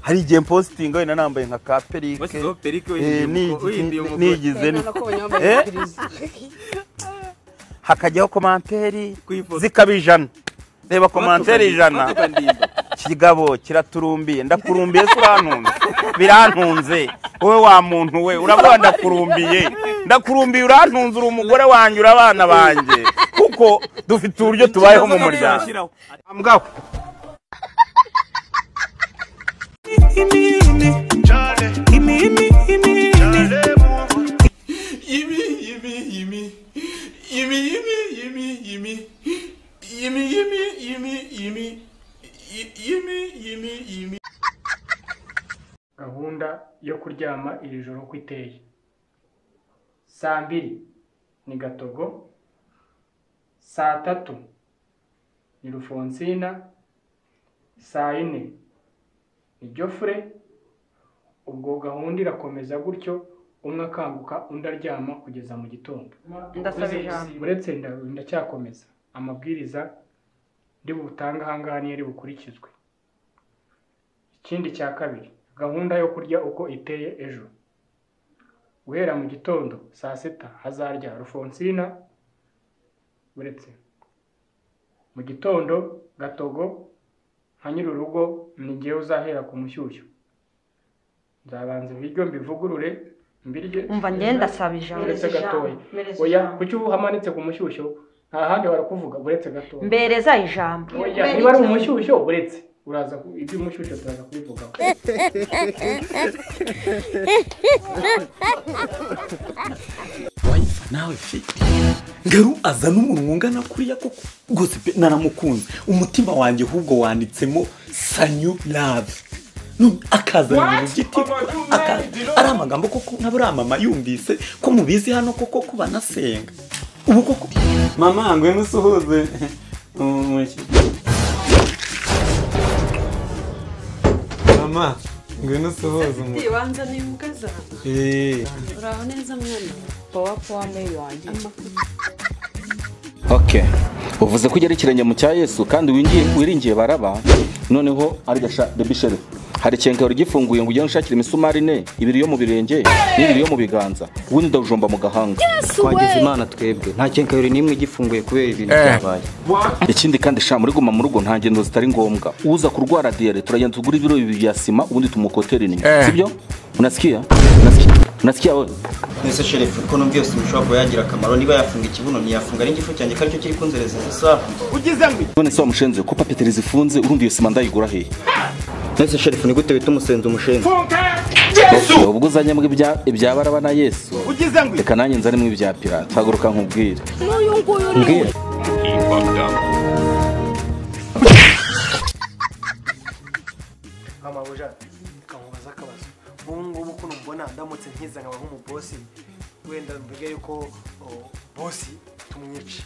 hari igihe posting wenda nambaye nka ka perike nigize hakajyaho komanteri zikabijana reba komanteri ijana kigabo kiraturumbiye ndakurumbiye se urantunze birantunze wowe wa muntu we uravuga ndakurumbiye urantunze uri umugore wanjye urabana banjye kuko dufite uburyo tubayeho mu muryango ambwaho Gahunda yo kuryama iri joro uko iteye. Saa 2 ni Gatogo, saa 3 ni Rufonsina, saa 4 ni Joffre. Ubwo gahunda irakomeza gutyo umwe akanguka undi aryama kugeza mu gitondo. Ndasaba ijambo. Uretse ndacyakomeza amabwiriza ndi butanga hangani ari bukurikizwe. Ikindi cya kabiri, gahunda yo kurya uko iteye ejo. Guhera mu gitondo saa 6 hazarya Rufonsina. Uretse mu gitondo Gatogo nka nyir'urugo ni ngewe uzahera ku mushyushyu. Nzabanza ibiryo mbivugurure mbirye. Umva ngenda saba ijambo. Uretse gatoya. Oya kuki uhamanitse ku mushyushyu nta handi barakuvuga uretse gatoya. Mbereza ijambo. Oya niba ari umushyushyu uretse uraza ibyo umushyushyu turaza kubivuga. nawe fiti ngaru azana umuntu ungana kuriya koko gose pe naramukunze umutima wanjye ahubwo wanditsemo sanyu love akaza mu giti ari amagambo koko nkabura mama yumvise ko mubizi hano koko kuba nasenga ubu koko mama ngwe musuhuze mama ngwe nusuhuze ibanza ni mukaza uraho neza mwana powa meyo wanjye okay uvuze ko ugerekeranye mu cya Yesu kandi wiringiye baraba noneho ari gasha baby sheriff hari cyenkero gifunguye ngo ujye nshakira imisumari ne ibiri yo mu birenge n'ibiri yo mu biganza ubundi ndajomba mu gahanga twagize Imana twebwe nta cyenkero nimwe gifunguye kubera ibintu byabaye ikindi kandi sha muri guma mu rugo nta ngendo zitari ngombwa uza kurwara diare turagenda tugura ibiro bibi bya sima ubundi tumukotera inyuma sibyo unasikia wewe nese sheriff ko no byose bishobora kuba yagira akamaro niba yafunga ikibuno ntiyafunga ari igifu cyanjye karicyo kiri kunzereza isaha ugize ngwi none se wamushenze ko papeteri zifunze urundi iyo sima ndayigura he nese sheriff ni gute bita umusenzi umushenzi Yesu ubwo uzanye mu ibya baraba na Yesu ugize ngwi reka nanjye nzane mu ibya pirate haguruka nkubwire n'uyu nguyu mbwira mama buja kamubaza akabazo ngubu kuno mbona ndamutse nkiza nkaba nk'umubosi wenda mvuge yuko bosi tumwice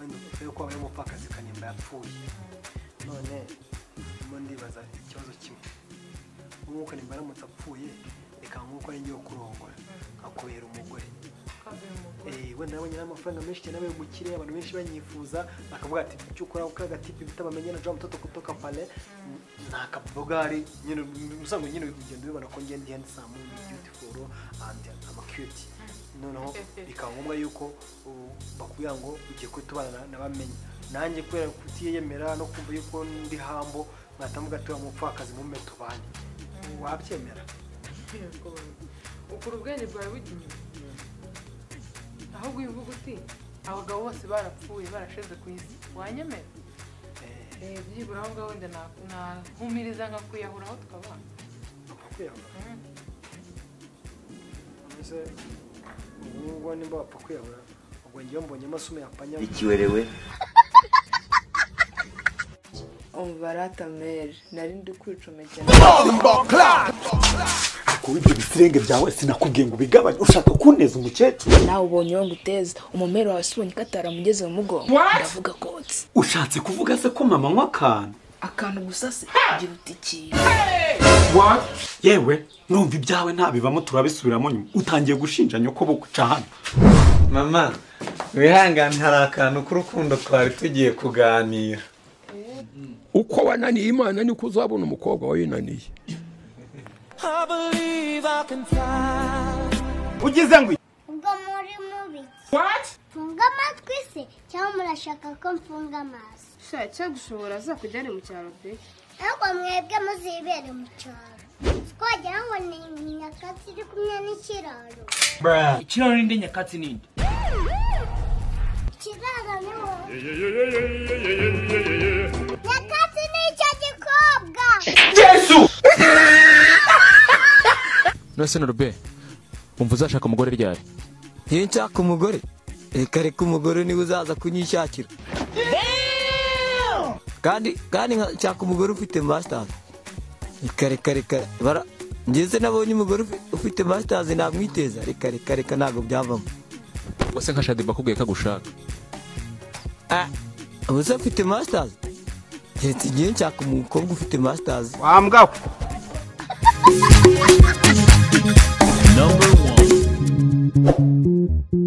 wenda yuko abaye umupfakazi kanimba yapfuye none ndibaza ikibazo kimwe nk'uko nimba aramutse apfuye reka nk'uko ari ngiye kurongora akubera umugore wenda nabonye n'amafaranga menshi cyane abaye umukire abantu benshi banyifuza bakavuga ati cyukora uko agatipe bita bamenye na Jean Mtoto kutoka pale nakabogari nyine musango nyine ugenda bibona ko ngende ndi handsome beautiful and I'm cute noneho bikangomba yuko bakuya ngo ugiye kwitubana nabamenye nanjye kwera kutiyemera no kumva yuko ndi hambo mwatamuga tuwa mupfakazi mu metubanye wabyemera ukuru ubwenge bwawe bugiye ahubwo uvuga uti abagabo bose barapfuye barasheze ku isi wanyemera byibura aho ngaho wenda nahumiriza nka kwiyahuraho tukabana mbese ubwo nimba bapfa kwiyahura ubwo ngiye mbonye amasume yapanya ikiwerewe Barata mere nari ndi kwicomekera ko ibyo bisirenge byawe sinakubwiye ngo bigabanye ushaka kuneza umukecuru nawe ubonye wo nguteza umumero wasubonye katara mugeze mu mugongo ndavuga kotse ushatse kuvuga se ko mama nkwa akantu gusa se gira utiki what yewe numva ibyawe ntabibamo turabisubiramo nyuma utangiye gushinja nyoko buguca hano mama wihangane hari akantu k'urukundo twari tugiye kuganira uko wananiye Imana niko uzabona umukobwa wayinaniye ugize ngo ubwo muri mubi funga amatwi se cyangwa murashaka ko mfunga amaso sha cyagushobora azakujyane mu cyaro pe ariko mwebwe muzibere mu cyaro twagira ngo ni nyakatsi iri kumwe n'ikiraro ikiraro ninde nyakatsi ninde ikiraro ni wowe nyakatsi ni icyo gikobwa Yesu nose Norbert umva uzashaka umugore ryari nshaka umugore reka umugore niwe uzaza kunyishakira kandi nshaka umugore ufite masters reka ngeze nabonye umugore ufite masters namwiteza reka ntabwo byavamo wase nka Shadiba kubwiye ko agushaka ubuse ufite masters ndetse igihe nshaka umukobwa ufite masters wambwa Number 1